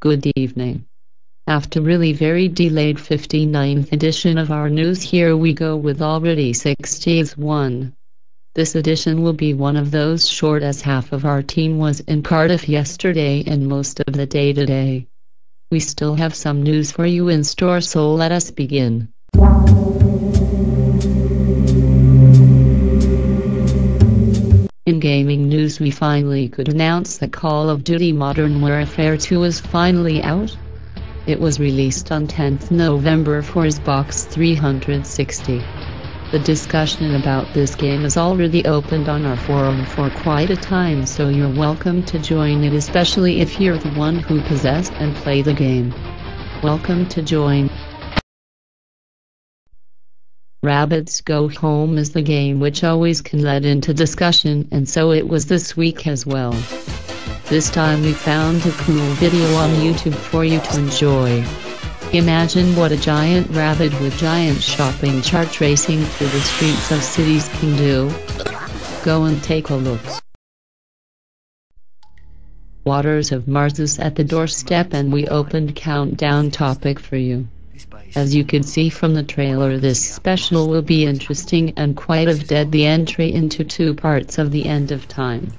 Good evening. After really very delayed 59th edition of our news, here we go with already 60th one. This edition will be one of those short, as half of our team was in Cardiff yesterday and most of the day today. We still have some news for you in store, so let us begin. In gaming news, we finally could announce that Call of Duty Modern Warfare 2 is finally out. It was released on 10th November for Xbox 360. The discussion about this game is already opened on our forum for quite a time, so you're welcome to join it, especially if you're the one who possessed and play the game. Welcome to join. Rabbids Go Home is the game which always can lead into discussion, and so it was this week as well. This time we found a cool video on YouTube for you to enjoy. Imagine what a giant rabbit with giant shopping cart racing through the streets of cities can do. Go and take a look. Waters of Mars is at the doorstep, and we opened countdown topic for you. As you can see from the trailer, this special will be interesting and quite of dead. The entry into two parts of the end of time.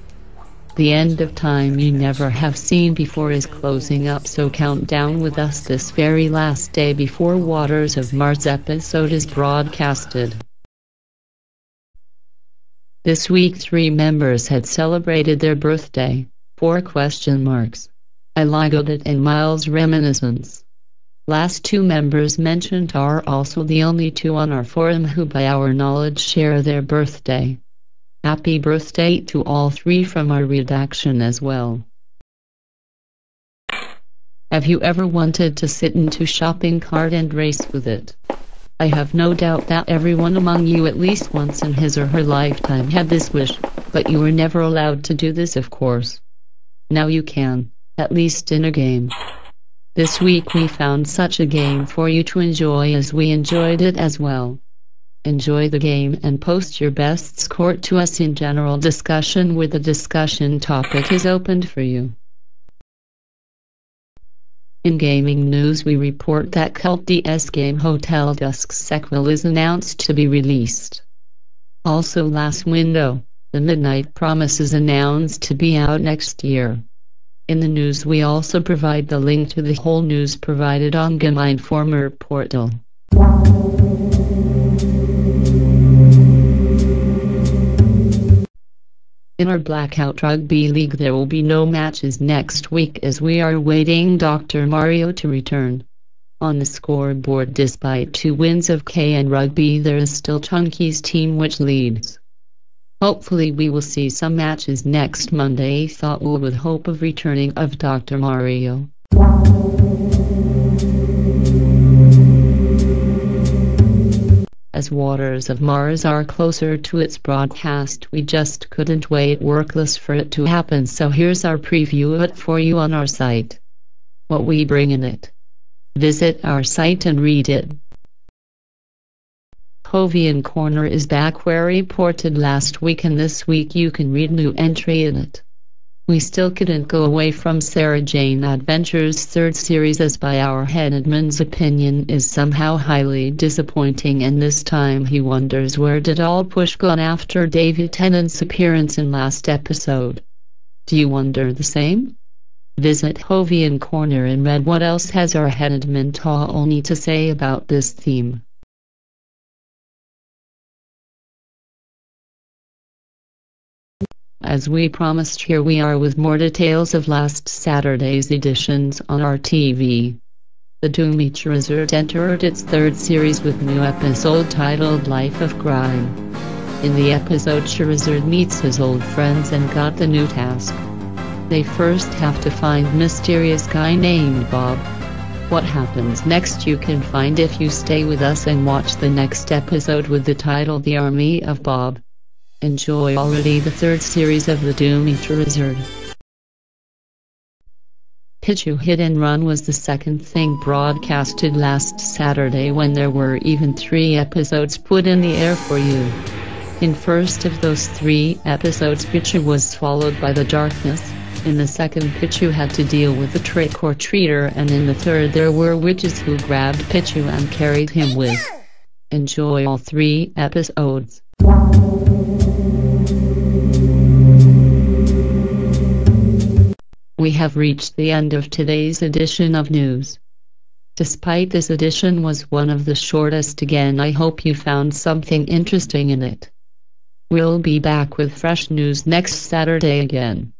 The end of time you never have seen before is closing up, so count down with us this very last day before Waters of Mars episode is broadcasted. This week 3 members had celebrated their birthday. 4 question marks. I logged it in Miles' reminiscence. Last 2 members mentioned are also the only 2 on our forum who by our knowledge share their birthday. Happy birthday to all 3 from our redaction as well. Have you ever wanted to sit into shopping cart and race with it? I have no doubt that everyone among you at least once in his or her lifetime had this wish, but you were never allowed to do this, of course. Now you can, at least in a game. This week we found such a game for you to enjoy as we enjoyed it as well. Enjoy the game and post your best score to us in general discussion, where the discussion topic is opened for you. In gaming news, we report that cult DS game Hotel Dusk's sequel is announced to be released. Also last window, The Midnight Promise is announced to be out next year. In the news we also provide the link to the whole news provided on Game Informer portal. In our Blackout Rugby League there will be no matches next week as we are waiting Dr. Mario to return. On the scoreboard, despite 2 wins of KN Rugby, there is still Chunky's team which leads. Hopefully we will see some matches next Monday, thought we, with hope of returning of Dr. Mario. As Waters of Mars are closer to its broadcast, we just couldn't wait workless for it to happen, so here's our preview of it for you on our site. What we bring in it. Visit our site and read it. Hovian Corner is back where reported last week, and this week you can read new entry in it. We still couldn't go away from Sarah Jane Adventures' 3rd series, as by our head admin's opinion is somehow highly disappointing, and this time he wonders where did all push gone after David Tennant's appearance in last episode. Do you wonder the same? Visit Hovian Corner and read what else has our head admin Tony to say about this theme. As we promised, here we are with more details of last Saturday's editions on our TV. The Doom Resort entered its 3rd series with new episode titled Life of Crime. In the episode, Charizard meets his old friends and got the new task. They first have to find mysterious guy named Bob. What happens next you can find if you stay with us and watch the next episode with the title The Army of Bob. Enjoy already the 3rd series of the Doom Resort. Pichu Hit and Run was the 2nd thing broadcasted last Saturday, when there were even 3 episodes put in the air for you. In first of those 3 episodes, Pichu was followed by The Darkness, In the second Pichu had to deal with the trick-or-treater, and in the third there were witches who grabbed Pichu and carried him with. Enjoy all 3 episodes. We have reached the end of today's edition of news. Despite this edition was one of the shortest again, I hope you found something interesting in it. We'll be back with fresh news next Saturday again.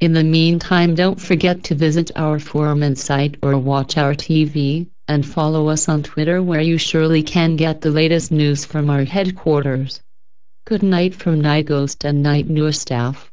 In the meantime, don't forget to visit our forum and site or watch our TV, and follow us on Twitter, where you surely can get the latest news from our headquarters. Good night from Night Ghost and Knight-Nui staff.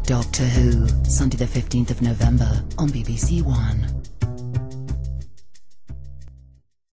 Doctor Who, Sunday the 15th of November on BBC One.